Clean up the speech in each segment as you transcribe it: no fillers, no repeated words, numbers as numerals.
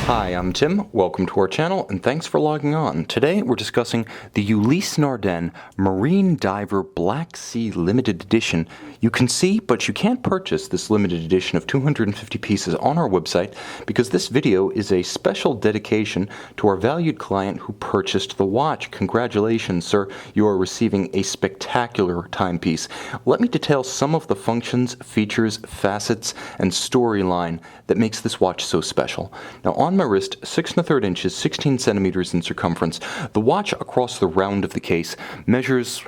Hi, I'm Tim. Welcome to our channel, and thanks for logging on. Today, we're discussing the Ulysse Nardin Marine Diver Black Sea Limited Edition. You can see, but you can't purchase this limited edition of 250 pieces on our website because this video is a special dedication to our valued client who purchased the watch. Congratulations, sir. You are receiving a spectacular timepiece. Let me detail some of the functions, features, facets, and storyline that makes this watch so special. Now, on my wrist, 6 1/3 inches, 16 centimeters in circumference, the watch across the round of the case measures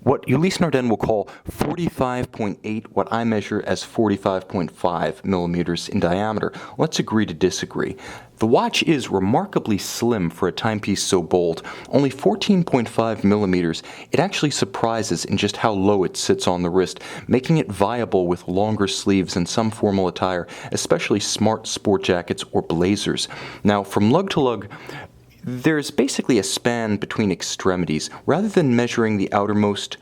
what Ulysse Nardin will call 45.8, what I measure as 45.5 millimeters in diameter. Let's agree to disagree. The watch is remarkably slim for a timepiece so bold, only 14.5 millimeters. It actually surprises in just how low it sits on the wrist, making it viable with longer sleeves and some formal attire, especially smart sport jackets or blazers. Now, from lug to lug, there's basically a span between extremities. Rather than measuring the outermost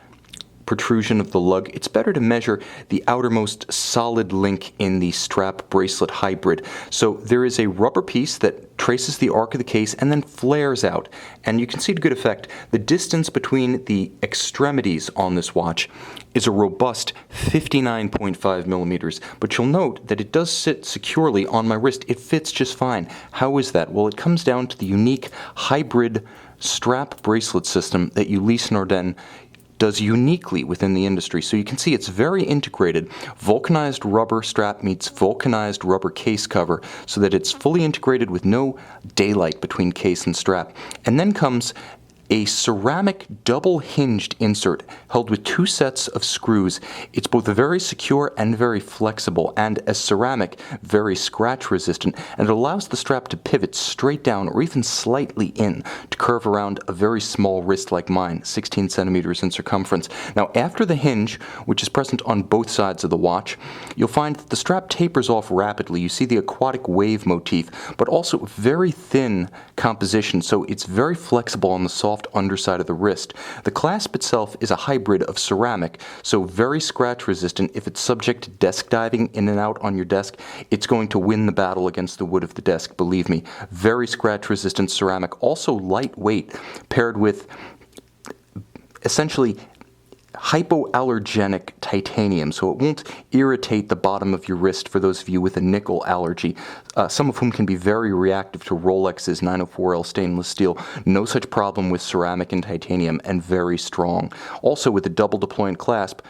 protrusion of the lug, it's better to measure the outermost solid link in the strap bracelet hybrid. So there is a rubber piece that traces the arc of the case and then flares out. And you can see to good effect the distance between the extremities on this watch is a robust 59.5 millimeters. But you'll note that it does sit securely on my wrist. It fits just fine. How is that? Well, it comes down to the unique hybrid strap bracelet system that Ulysse Nardin does uniquely within the industry. So you can see it's very integrated. Vulcanized rubber strap meets vulcanized rubber case cover so that it's fully integrated with no daylight between case and strap. And then comes a ceramic double-hinged insert held with 2 sets of screws. It's both very secure and very flexible, and as ceramic, very scratch-resistant, and it allows the strap to pivot straight down or even slightly in to curve around a very small wrist like mine, 16 centimeters in circumference. Now, after the hinge, which is present on both sides of the watch, you'll find that the strap tapers off rapidly. You see the aquatic wave motif, but also very thin composition, so it's very flexible on the soft underside of the wrist. The clasp itself is a hybrid of ceramic, so very scratch resistant. If it's subject to desk diving in and out on your desk, it's going to win the battle against the wood of the desk, believe me. Very scratch resistant ceramic, also lightweight, paired with essentially hypoallergenic titanium, so it won't irritate the bottom of your wrist for those of you with a nickel allergy, some of whom can be very reactive to Rolex's 904L stainless steel. No such problem with ceramic and titanium, and very strong. Also, with a double deployant clasp,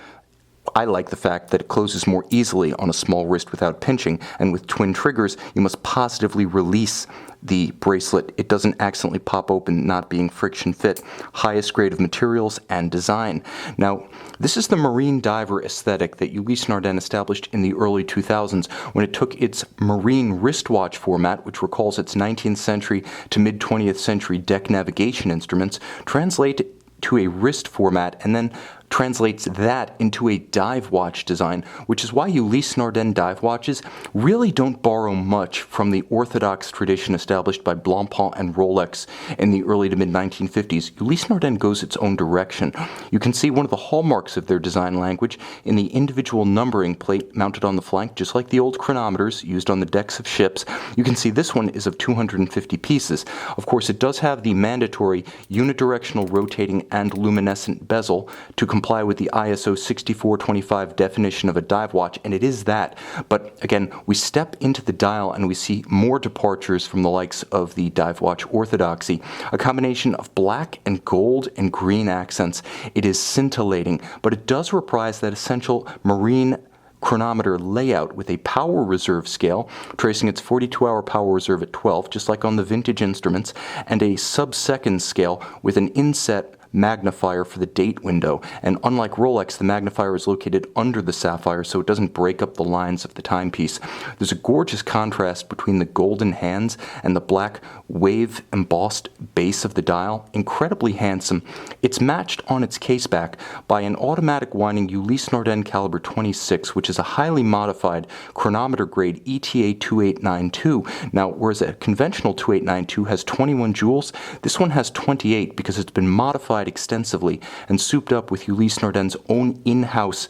I like the fact that it closes more easily on a small wrist without pinching, and with twin triggers, you must positively release the bracelet. It doesn't accidentally pop open, not being friction fit. Highest grade of materials and design. Now, this is the marine diver aesthetic that Ulysse Nardin established in the early 2000s when it took its marine wristwatch format, which recalls its 19th century to mid-20th century deck navigation instruments, translate to a wrist format, and then translates that into a dive watch design, which is why Ulysse Nardin dive watches really don't borrow much from the orthodox tradition established by Blancpain and Rolex in the early to mid-1950s. Ulysse Nardin goes its own direction. You can see one of the hallmarks of their design language in the individual numbering plate mounted on the flank, just like the old chronometers used on the decks of ships. You can see this one is of 250 pieces. Of course, it does have the mandatory unidirectional rotating and luminescent bezel to comply with the ISO 6425 definition of a dive watch, and it is that. But again, we step into the dial and we see more departures from the likes of the dive watch orthodoxy. A combination of black and gold and green accents. It is scintillating, but it does reprise that essential marine chronometer layout with a power reserve scale, tracing its 42-hour power reserve at 12, just like on the vintage instruments, and a sub-second scale with an inset magnifier for the date window. And unlike Rolex, the magnifier is located under the sapphire so it doesn't break up the lines of the timepiece. There's a gorgeous contrast between the golden hands and the black wave embossed base of the dial. Incredibly handsome. It's matched on its caseback by an automatic winding Ulysse Nardin caliber 26, which is a highly modified chronometer grade ETA 2892. Now, whereas a conventional 2892 has 21 joules, this one has 28 because it's been modified extensively and souped up with Ulysse Nardin's own in-house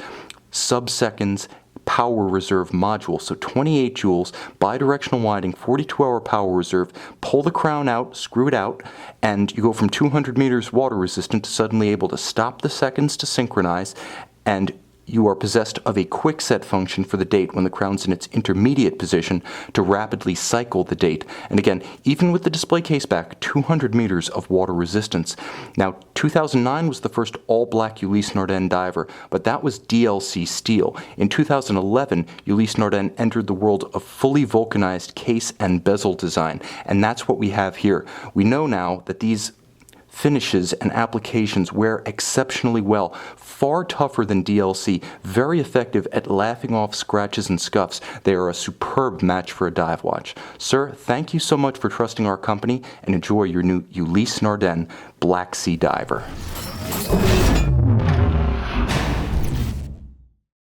sub-seconds power reserve module. So 28 joules, bidirectional winding, 42-hour power reserve. Pull the crown out, screw it out, and you go from 200 meters water resistant to suddenly able to stop the seconds to synchronize, and you are possessed of a quick set function for the date when the crown's in its intermediate position to rapidly cycle the date. And again, even with the display case back, 200 meters of water resistance. Now, 2009 was the first all-black Ulysse Nardin diver, but that was DLC steel. In 2011, Ulysse Nardin entered the world of fully vulcanized case and bezel design, and that's what we have here. We know now that these finishes and applications wear exceptionally well, far tougher than DLC, very effective at laughing off scratches and scuffs. They are a superb match for a dive watch. Sir, thank you so much for trusting our company, and enjoy your new Ulysse Nardin Black Sea Diver.